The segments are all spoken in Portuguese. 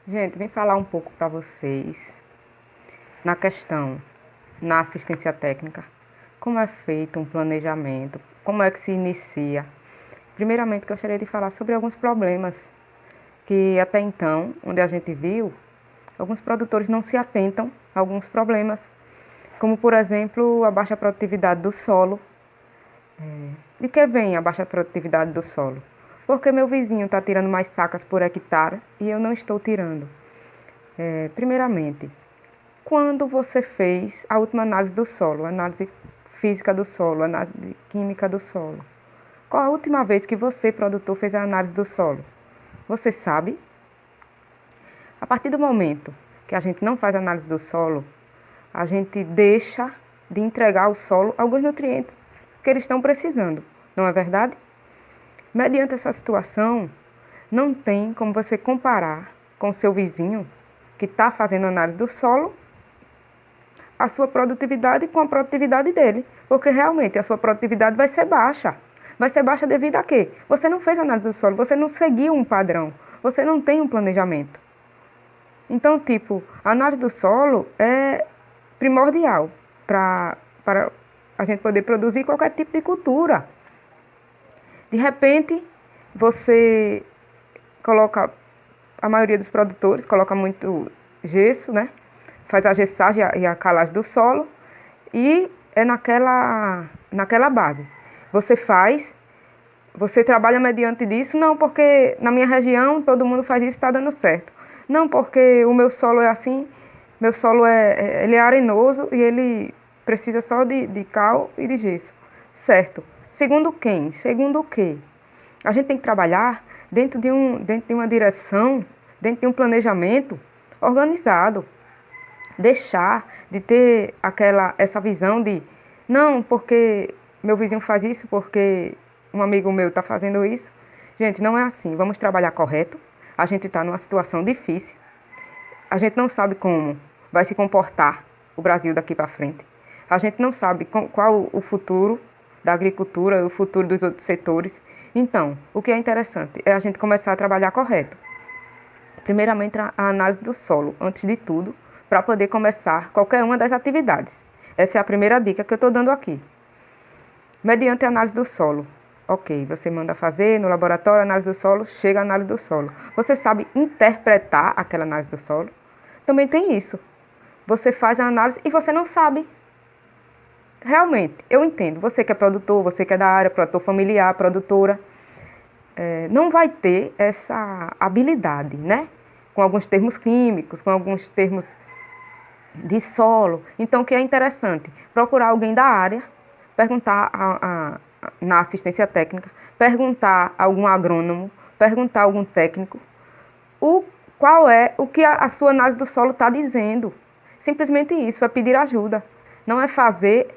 Gente, vim falar um pouco para vocês na assistência técnica, como é feito um planejamento, como é que se inicia. Primeiramente, gostaria de falar sobre alguns problemas que até então, onde a gente viu, alguns produtores não se atentam a alguns problemas, como por exemplo, a baixa produtividade do solo. De que vem a baixa produtividade do solo? Porque meu vizinho está tirando mais sacas por hectare e eu não estou tirando. Primeiramente, quando você fez a última análise do solo, análise física do solo, análise química do solo? Qual a última vez que você, produtor, fez a análise do solo? Você sabe? A partir do momento que a gente não faz análise do solo, a gente deixa de entregar ao solo alguns nutrientes que eles estão precisando, não é verdade? Mediante essa situação, não tem como você comparar com o seu vizinho que está fazendo análise do solo a sua produtividade com a produtividade dele, porque realmente a sua produtividade vai ser baixa. Vai ser baixa devido a quê? Você não fez análise do solo, você não seguiu um padrão, você não tem um planejamento. Então, a análise do solo é primordial para a gente poder produzir qualquer tipo de cultura. De repente, você coloca, a maioria dos produtores coloca muito gesso, né? Faz a gessagem e a calagem do solo e é naquela base. Você trabalha mediante disso, não porque na minha região todo mundo faz isso e está dando certo. Não porque o meu solo é assim, meu solo ele é arenoso e ele precisa só de cal e de gesso. Certo. Segundo quem? Segundo o quê? A gente tem que trabalhar dentro de uma direção, dentro de um planejamento organizado. Deixar de ter essa visão de não, porque meu vizinho faz isso, porque um amigo meu está fazendo isso. Gente, não é assim. Vamos trabalhar correto. A gente está numa situação difícil. A gente não sabe como vai se comportar o Brasil daqui para frente. A gente não sabe qual o futuro da agricultura, o futuro dos outros setores. Então, o que é interessante é a gente começar a trabalhar correto. Primeiramente, a análise do solo, antes de tudo, para poder começar qualquer uma das atividades. Essa é a primeira dica que eu estou dando aqui. Mediante a análise do solo. Ok, você manda fazer no laboratório a análise do solo, chega a análise do solo. Você sabe interpretar aquela análise do solo? Também tem isso. Você faz a análise e você não sabe. Realmente, eu entendo. Você que é produtor, você que é da área, produtor familiar, produtora, não vai ter essa habilidade, né? Com alguns termos químicos, com alguns termos de solo. Então, o que é interessante? Procurar alguém da área, perguntar na assistência técnica, perguntar a algum agrônomo, perguntar a algum técnico, o que a sua análise do solo está dizendo. Simplesmente isso, é pedir ajuda. Não é fazer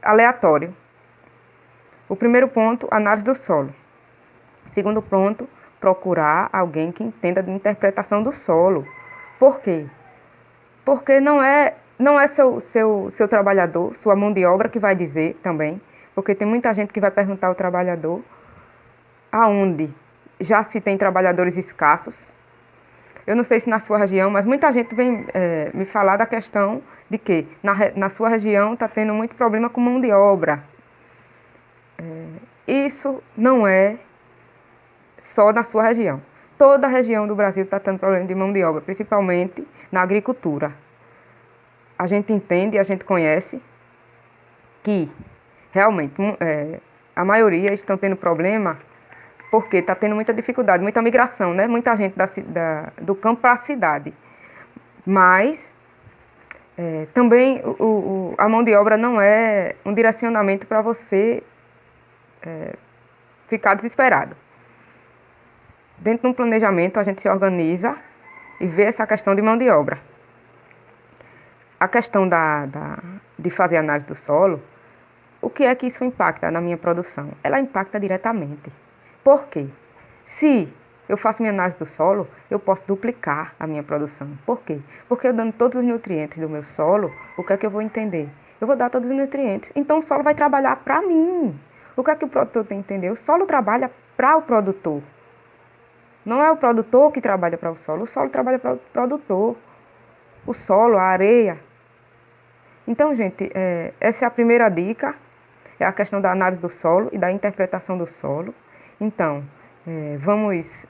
aleatório. O primeiro ponto, análise do solo. Segundo ponto, procurar alguém que entenda de interpretação do solo. Por quê? Porque não é seu trabalhador, sua mão de obra que vai dizer também, porque tem muita gente que vai perguntar ao trabalhador aonde já se tem trabalhadores escassos. Eu não sei se na sua região, mas muita gente vem me falar da questão de que na sua região está tendo muito problema com mão de obra. Isso não é só na sua região. Toda a região do Brasil está tendo problema de mão de obra, principalmente na agricultura. A gente entende, a gente conhece que realmente a maioria estão tendo problema porque está tendo muita dificuldade, muita migração, né? Muita gente do campo para a cidade. Mas também a mão de obra não é um direcionamento para você ficar desesperado. Dentro de um planejamento, a gente se organiza e vê essa questão de mão de obra. A questão de fazer análise do solo, o que é que isso impacta na minha produção? Ela impacta diretamente. Por quê? Se eu faço minha análise do solo, eu posso duplicar a minha produção. Por quê? Porque eu dando todos os nutrientes do meu solo, o que é que eu vou entender? Eu vou dar todos os nutrientes. Então o solo vai trabalhar para mim. O que é que o produtor tem que entender? O solo trabalha para o produtor. Não é o produtor que trabalha para o solo trabalha para o produtor. O solo, a areia. Então, gente, essa é a primeira dica, é a questão da análise do solo e da interpretação do solo. Então, vamos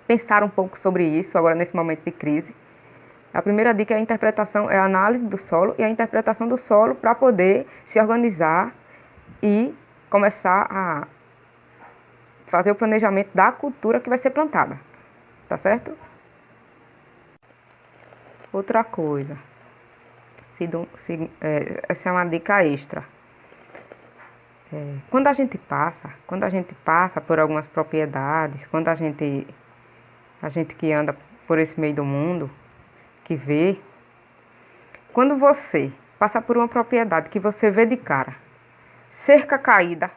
pensar um pouco sobre isso agora nesse momento de crise. A primeira dica é a interpretação, é a análise do solo e a interpretação do solo para poder se organizar e começar a fazer o planejamento da cultura que vai ser plantada, tá certo? Outra coisa, essa é uma dica extra. Quando a gente passa por algumas propriedades, quando a gente que anda por esse meio do mundo, que vê, quando você passa por uma propriedade que você vê de cara, cerca caída,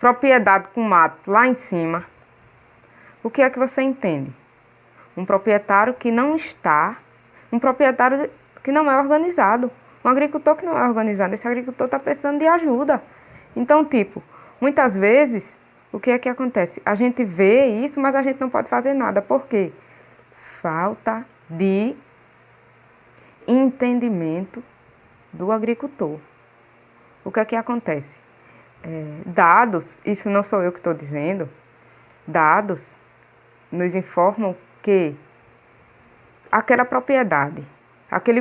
propriedade com mato lá em cima, o que é que você entende? Um proprietário que não é organizado, um agricultor que não é organizado, esse agricultor está precisando de ajuda. Então, muitas vezes, o que é que acontece? A gente vê isso, mas a gente não pode fazer nada. Por quê? Falta de entendimento do agricultor. O que é que acontece? Dados, isso não sou eu que estou dizendo, dados nos informam que aquela propriedade,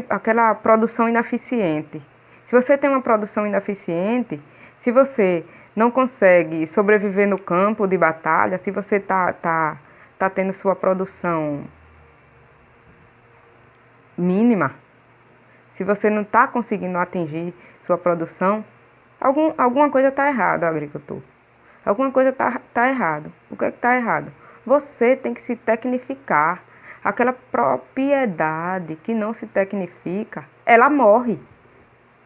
aquela produção ineficiente, se você tem uma produção ineficiente, se você não consegue sobreviver no campo de batalha, se você tá tendo sua produção mínima, se você não está conseguindo atingir sua produção, alguma coisa está errada, agricultor. Alguma coisa tá errado. O que é que está errado? Você tem que se tecnificar. Aquela propriedade que não se tecnifica, ela morre.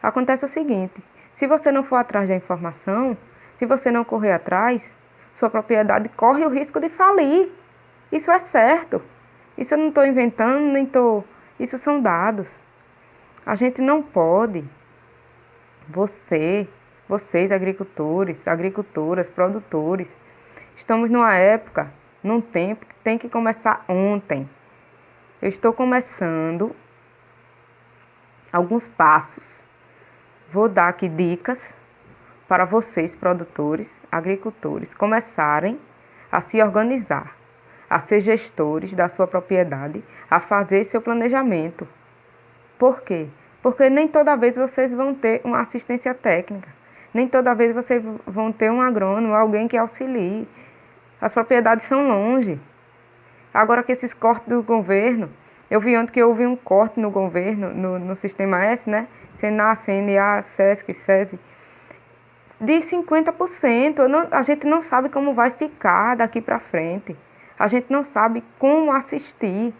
Acontece o seguinte, se você não for atrás da informação, se você não correr atrás, sua propriedade corre o risco de falir. Isso é certo. Isso eu não estou inventando, isso são dados. A gente não pode, vocês agricultores, agricultoras, produtores, estamos numa época, num tempo que tem que começar ontem. Eu estou começando alguns passos. Vou dar aqui dicas para vocês, produtores, agricultores, começarem a se organizar, a ser gestores da sua propriedade, a fazer seu planejamento. Por quê? Porque nem toda vez vocês vão ter uma assistência técnica, nem toda vez vocês vão ter um agrônomo, alguém que auxilie. As propriedades são longe. Agora que esses cortes do governo, eu vi ontem que houve um corte no governo, no Sistema S, né? Senar, CNA, SESC, SESI, de 50%. A gente não sabe como vai ficar daqui para frente. A gente não sabe como assistir.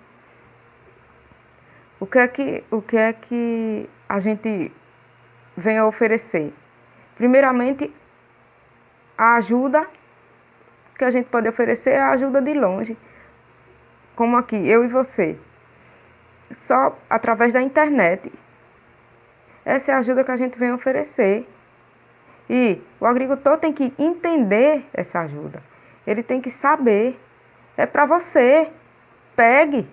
O que é que a gente vem a oferecer? Primeiramente, a ajuda que a gente pode oferecer é a ajuda de longe. Como aqui, eu e você. Só através da internet. Essa é a ajuda que a gente vem oferecer. E o agricultor tem que entender essa ajuda. Ele tem que saber. É para você. Pegue.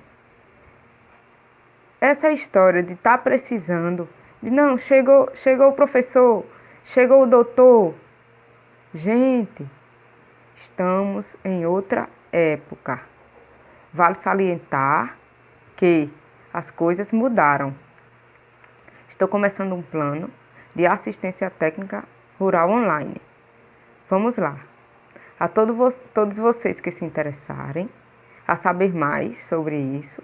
Essa história de estar precisando, de não, chegou o professor, chegou o doutor. Gente, estamos em outra época. Vale salientar que as coisas mudaram. Estou começando um plano de assistência técnica rural online. Vamos lá. A todos vocês que se interessarem a saber mais sobre isso,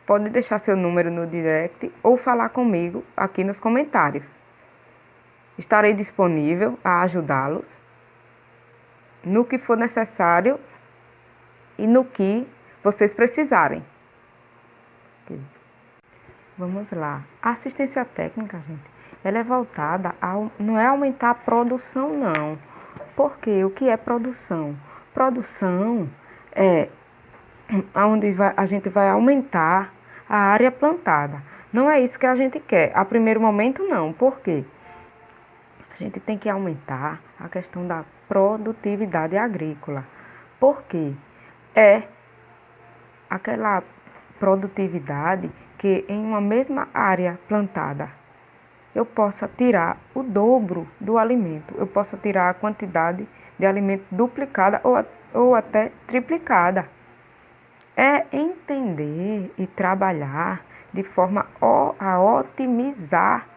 pode deixar seu número no direct ou falar comigo aqui nos comentários. Estarei disponível a ajudá-los no que for necessário e no que vocês precisarem. Okay. Vamos lá. A assistência técnica, gente, ela é voltada não é aumentar a produção, não. Porque o que é produção? Produção é onde a gente vai aumentar a área plantada. Não é isso que a gente quer. A primeiro momento, não. Por quê? A gente tem que aumentar a questão da produtividade agrícola. Porque é aquela produtividade que em uma mesma área plantada eu possa tirar o dobro do alimento, eu possa tirar a quantidade de alimento duplicada ou até triplicada. É entender e trabalhar de forma a otimizar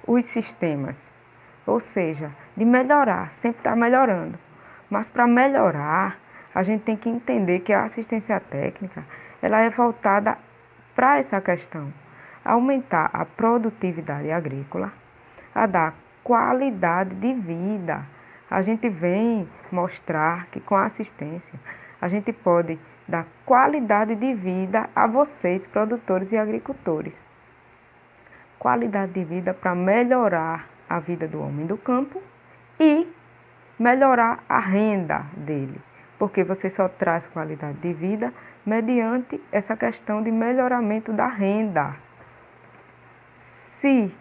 os sistemas, ou seja, de melhorar, sempre estar melhorando. Mas para melhorar, a gente tem que entender que a assistência técnica ela é voltada para essa questão, aumentar a produtividade agrícola, a dar qualidade de vida. A gente vem mostrar que com a assistência a gente pode dar qualidade de vida a vocês, produtores e agricultores. Qualidade de vida para melhorar a vida do homem do campo e melhorar a renda dele, porque você só traz qualidade de vida mediante essa questão de melhoramento da renda. Se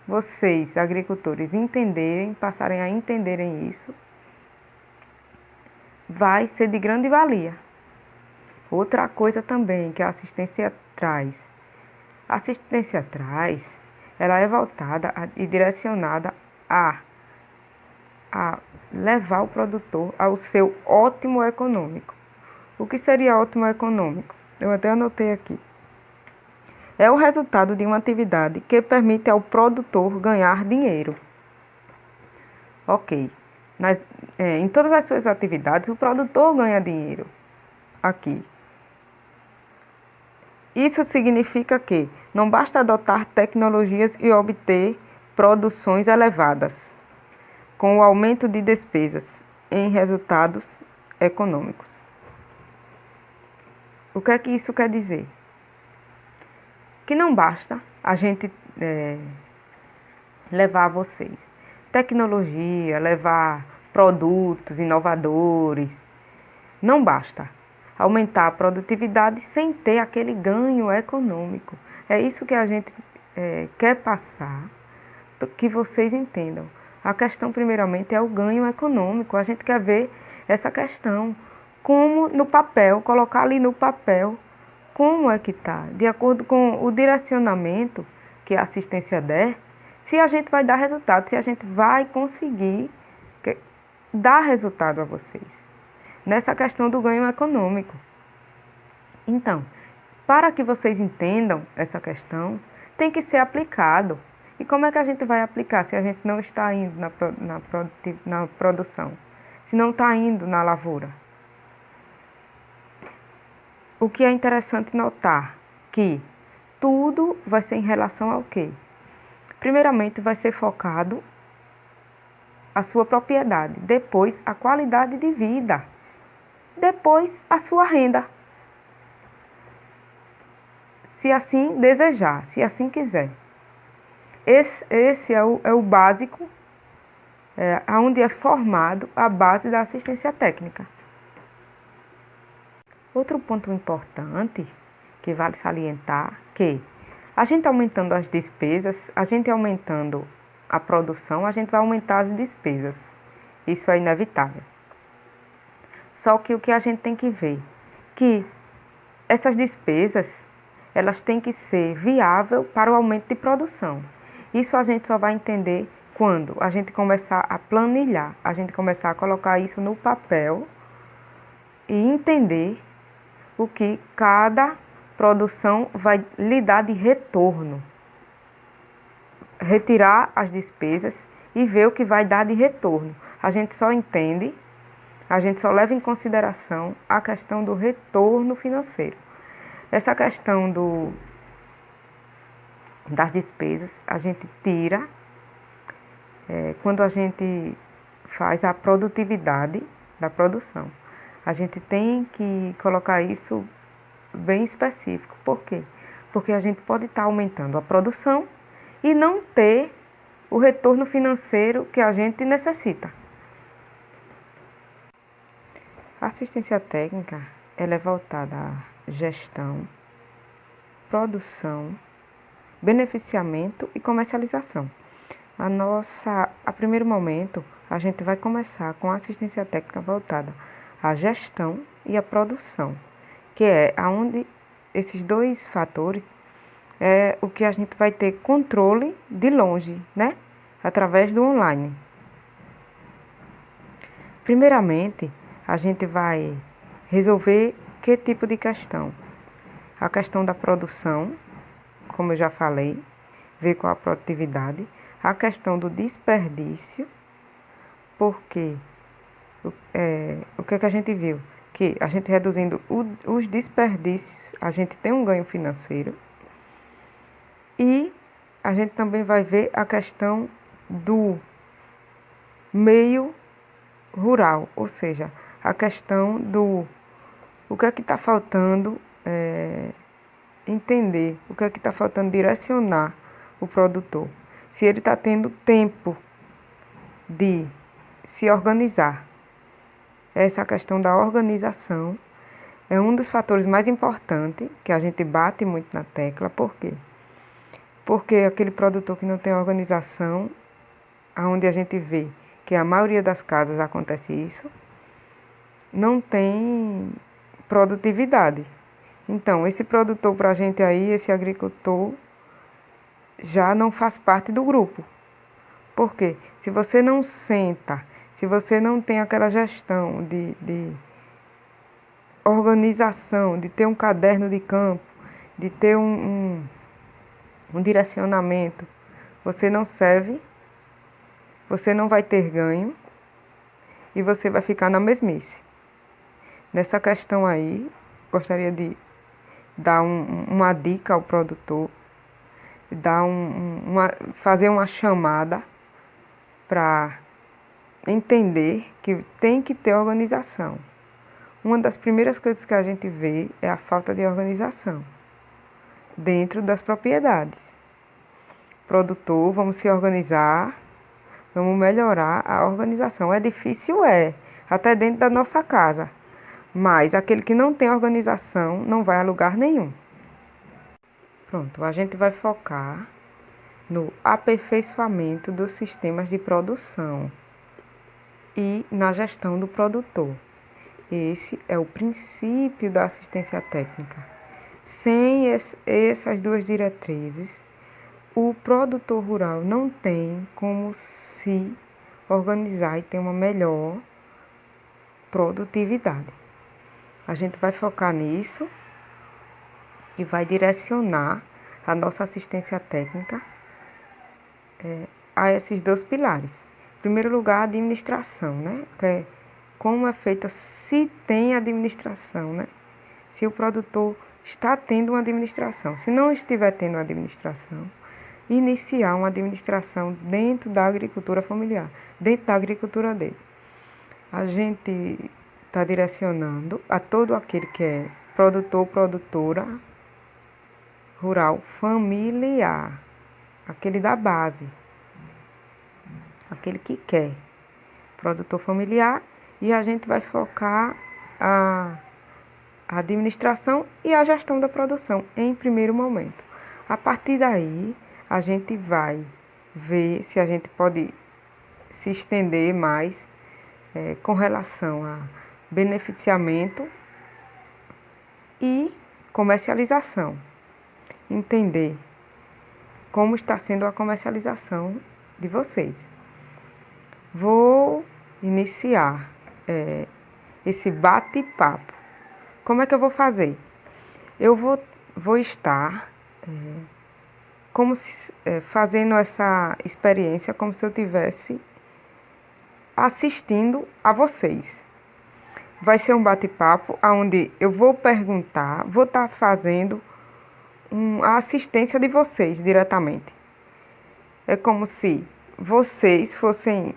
vocês, agricultores, entenderem, passarem a entenderem isso, vai ser de grande valia. Outra coisa também que a assistência traz. A assistência traz, ela é voltada e direcionada a levar o produtor ao seu ótimo econômico. O que seria ótimo econômico? Eu até anotei aqui. É o resultado de uma atividade que permite ao produtor ganhar dinheiro. Ok. Em todas as suas atividades, o produtor ganha dinheiro. Aqui. Isso significa que não basta adotar tecnologias e obter produções elevadas, com o aumento de despesas em resultados econômicos. O que é que isso quer dizer? Que não basta a gente levar a vocês tecnologia, levar produtos inovadores. Não basta aumentar a produtividade sem ter aquele ganho econômico. É isso que a gente quer passar, que vocês entendam. A questão, primeiramente, é o ganho econômico. A gente quer ver essa questão, como no papel, colocar ali no papel como é que está, de acordo com o direcionamento que a assistência der, se a gente vai dar resultado, se a gente vai conseguir dar resultado a vocês, nessa questão do ganho econômico. Então, para que vocês entendam essa questão, tem que ser aplicado. E como é que a gente vai aplicar se a gente não está indo na produção, se não está indo na lavoura? O que é interessante notar que tudo vai ser em relação ao quê? Primeiramente vai ser focado a sua propriedade, depois a qualidade de vida, depois a sua renda. Se assim desejar, se assim quiser. Esse é o básico, onde é formado a base da assistência técnica. Outro ponto importante que vale salientar que a gente aumentando as despesas, a gente aumentando a produção, a gente vai aumentar as despesas. Isso é inevitável. Só que o que a gente tem que ver, que essas despesas, elas têm que ser viáveis para o aumento de produção. Isso a gente só vai entender quando a gente começar a planilhar, a gente começar a colocar isso no papel e entender o que cada produção vai lhe dar de retorno. Retirar as despesas e ver o que vai dar de retorno. A gente só entende, a gente só leva em consideração a questão do retorno financeiro. Essa questão das despesas, a gente tira quando a gente faz a produtividade da produção. A gente tem que colocar isso bem específico. Por quê? Porque a gente pode estar aumentando a produção e não ter o retorno financeiro que a gente necessita. A assistência técnica ela é voltada à gestão, produção, beneficiamento e comercialização. A primeiro momento, a gente vai começar com a assistência técnica voltada a gestão e a produção, que é aonde esses dois fatores é o que a gente vai ter controle de longe, né? Através do online. Primeiramente, a gente vai resolver que tipo de questão? A questão da produção, como eu já falei, ver qual a produtividade. A questão do desperdício, porque o que é que a gente viu? Que a gente reduzindo os desperdícios, a gente tem um ganho financeiro. E a gente também vai ver a questão do meio rural, ou seja, a questão do o que é que está faltando entender, o que é que está faltando direcionar o produtor. Se ele está tendo tempo de se organizar. Essa questão da organização é um dos fatores mais importantes que a gente bate muito na tecla. Por quê? Porque aquele produtor que não tem organização, onde a gente vê que a maioria das casas acontece isso, não tem produtividade. Então, esse produtor para a gente aí, esse agricultor, já não faz parte do grupo. Por quê? Se você não senta, se você não tem aquela gestão de organização, de ter um caderno de campo, de ter um direcionamento, você não serve, você não vai ter ganho e você vai ficar na mesmice. Nessa questão aí, gostaria de dar uma dica ao produtor, dar fazer uma chamada para entender que tem que ter organização. Uma das primeiras coisas que a gente vê é a falta de organização dentro das propriedades. Produtor, vamos se organizar, vamos melhorar a organização. É difícil, até dentro da nossa casa, mas aquele que não tem organização não vai a lugar nenhum. Pronto, a gente vai focar no aperfeiçoamento dos sistemas de produção e na gestão do produtor. Esse é o princípio da assistência técnica. Sem essas duas diretrizes, o produtor rural não tem como se organizar e ter uma melhor produtividade. A gente vai focar nisso e vai direcionar a nossa assistência técnica a esses dois pilares. Em primeiro lugar, a administração, né? Que é como é feita, se tem administração, né? Se o produtor está tendo uma administração. Se não estiver tendo uma administração, iniciar uma administração dentro da agricultura familiar, dentro da agricultura dele. A gente está direcionando a todo aquele que é produtor, produtora rural familiar, aquele da base, aquele que quer, produtor familiar, e a gente vai focar a administração e a gestão da produção em primeiro momento. A partir daí, a gente vai ver se a gente pode se estender mais com relação a beneficiamento e comercialização. Entender como está sendo a comercialização de vocês. Vou iniciar esse bate-papo. Como é que eu vou fazer? Eu vou estar como se, fazendo essa experiência como se eu estivesse assistindo a vocês. Vai ser um bate-papo onde eu vou perguntar, vou estar fazendo a assistência de vocês diretamente. É como se vocês fossem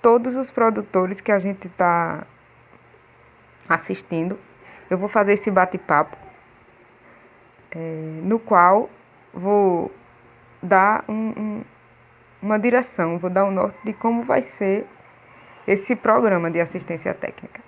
todos os produtores que a gente está assistindo. Eu vou fazer esse bate-papo, no qual vou dar uma direção, vou dar um norte de como vai ser esse programa de assistência técnica.